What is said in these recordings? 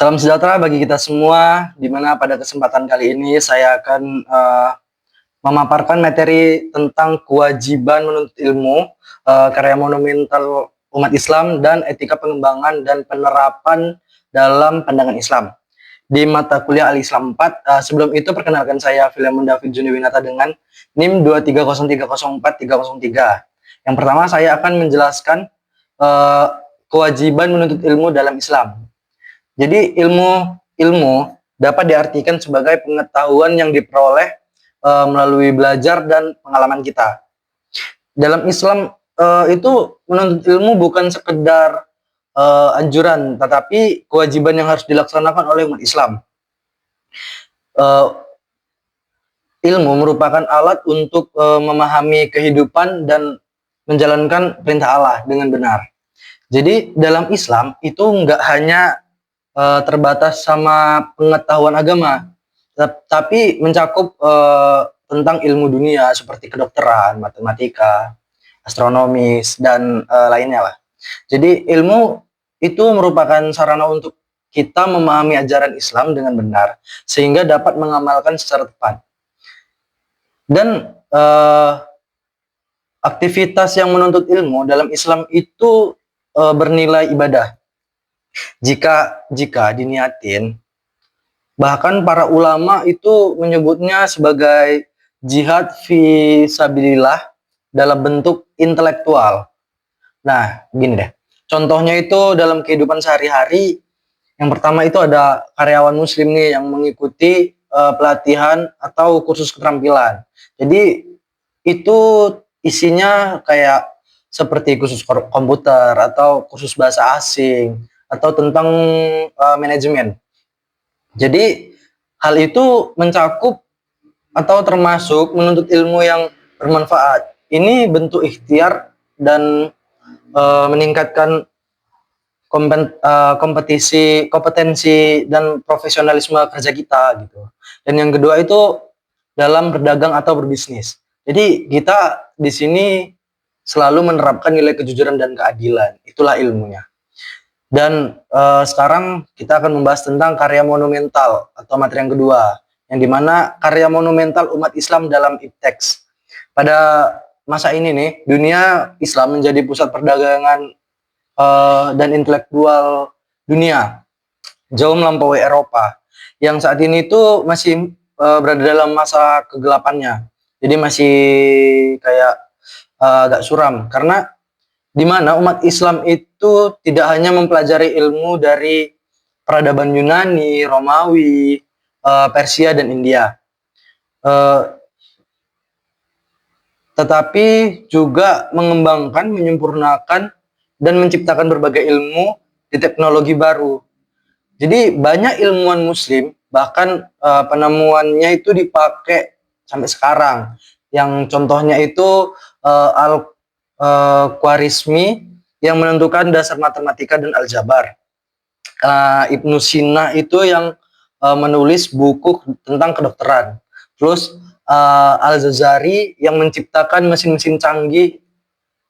Salam sejahtera bagi kita semua, di mana pada kesempatan kali ini saya akan memaparkan materi tentang kewajiban menuntut ilmu, karya monumental umat Islam, dan etika pengembangan dan penerapan dalam pandangan Islam di mata kuliah Al-Islam 4. Sebelum itu perkenalkan saya Philemon David Juniwinata dengan NIM 230343003. Yang pertama saya akan menjelaskan kewajiban menuntut ilmu dalam Islam. Jadi ilmu dapat diartikan sebagai pengetahuan yang diperoleh melalui belajar dan pengalaman kita. Dalam Islam itu menuntut ilmu bukan sekedar anjuran, tetapi kewajiban yang harus dilaksanakan oleh umat Islam. Ilmu merupakan alat untuk memahami kehidupan dan menjalankan perintah Allah dengan benar. Jadi dalam Islam itu nggak hanya terbatas sama pengetahuan agama, tapi mencakup tentang ilmu dunia seperti kedokteran, matematika, astronomis, dan lainnya lah. Jadi ilmu itu merupakan sarana untuk kita memahami ajaran Islam dengan benar, sehingga dapat mengamalkan secara tepat. Dan aktivitas yang menuntut ilmu dalam Islam itu bernilai ibadah. Jika diniatin, bahkan para ulama itu menyebutnya sebagai jihad fi sabilillah dalam bentuk intelektual. Nah, gini deh. Contohnya itu dalam kehidupan sehari-hari, yang pertama itu ada karyawan muslim nih yang mengikuti pelatihan atau kursus keterampilan. Jadi itu isinya kayak seperti kursus komputer atau kursus bahasa asing atau tentang manajemen. Jadi hal itu mencakup atau termasuk menuntut ilmu yang bermanfaat. Ini bentuk ikhtiar dan meningkatkan kompetensi dan profesionalisme kerja kita gitu. Dan yang kedua itu dalam berdagang atau berbisnis. Jadi kita di sini selalu menerapkan nilai kejujuran dan keadilan. Itulah ilmunya. Dan sekarang kita akan membahas tentang karya monumental atau materi yang kedua, yang dimana karya monumental umat Islam dalam ipteks. Pada masa ini nih, dunia Islam menjadi pusat perdagangan dan intelektual dunia, jauh melampaui Eropa, yang saat ini tuh masih berada dalam masa kegelapannya. Jadi masih kayak agak suram, karena di mana umat Islam itu tidak hanya mempelajari ilmu dari peradaban Yunani, Romawi, Persia, dan India, tetapi juga mengembangkan, menyempurnakan, dan menciptakan berbagai ilmu di teknologi baru. Jadi banyak ilmuwan muslim, bahkan penemuannya itu dipakai sampai sekarang. Yang contohnya itu Al-Khwarizmi yang menentukan dasar matematika dan aljabar. Ibnu Sina itu yang menulis buku tentang kedokteran. Terus Al-Jazari yang menciptakan mesin-mesin canggih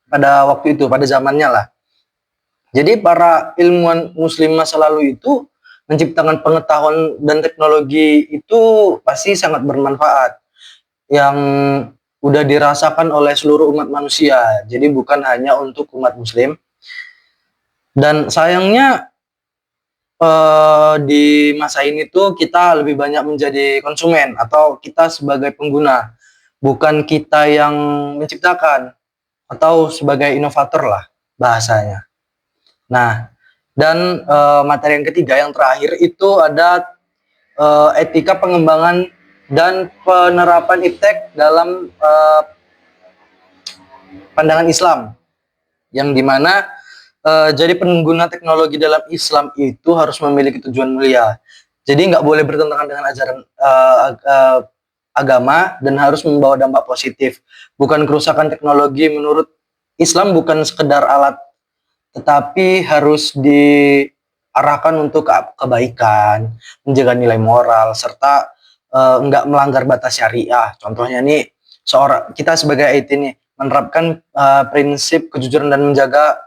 pada waktu itu, pada zamannya lah. Jadi para ilmuwan muslim masa lalu itu menciptakan pengetahuan dan teknologi itu pasti sangat bermanfaat, yang udah dirasakan oleh seluruh umat manusia. Jadi bukan hanya untuk umat muslim. Dan sayangnya di masa ini tuh kita lebih banyak menjadi konsumen atau kita sebagai pengguna, bukan kita yang menciptakan atau sebagai inovator lah bahasanya. Nah, dan materi yang ketiga, yang terakhir itu ada etika pengembangan dan penerapan iptek dalam pandangan Islam, yang dimana jadi pengguna teknologi dalam Islam itu harus memiliki tujuan mulia. Jadi nggak boleh bertentangan dengan ajaran agama dan harus membawa dampak positif. Bukan kerusakan teknologi menurut Islam bukan sekedar alat, tetapi harus diarahkan untuk kebaikan, menjaga nilai moral, serta nggak melanggar batas syariah. Contohnya nih, kita sebagai IT nih menerapkan prinsip kejujuran dan menjaga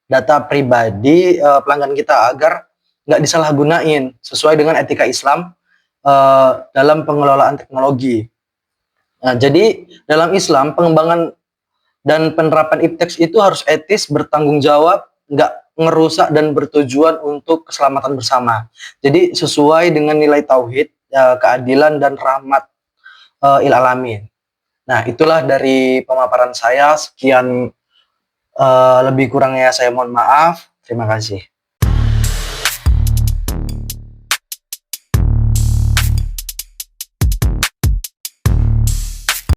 data pribadi pelanggan kita agar nggak disalahgunain sesuai dengan etika Islam dalam pengelolaan teknologi. Nah, jadi dalam Islam pengembangan dan penerapan ipteks itu harus etis, bertanggung jawab, nggak ngerusak dan bertujuan untuk keselamatan bersama. Jadi sesuai dengan nilai tauhid, keadilan dan rahmat ilalamin. Nah, itulah dari pemaparan saya. Sekian, lebih kurangnya saya mohon maaf. Terima kasih.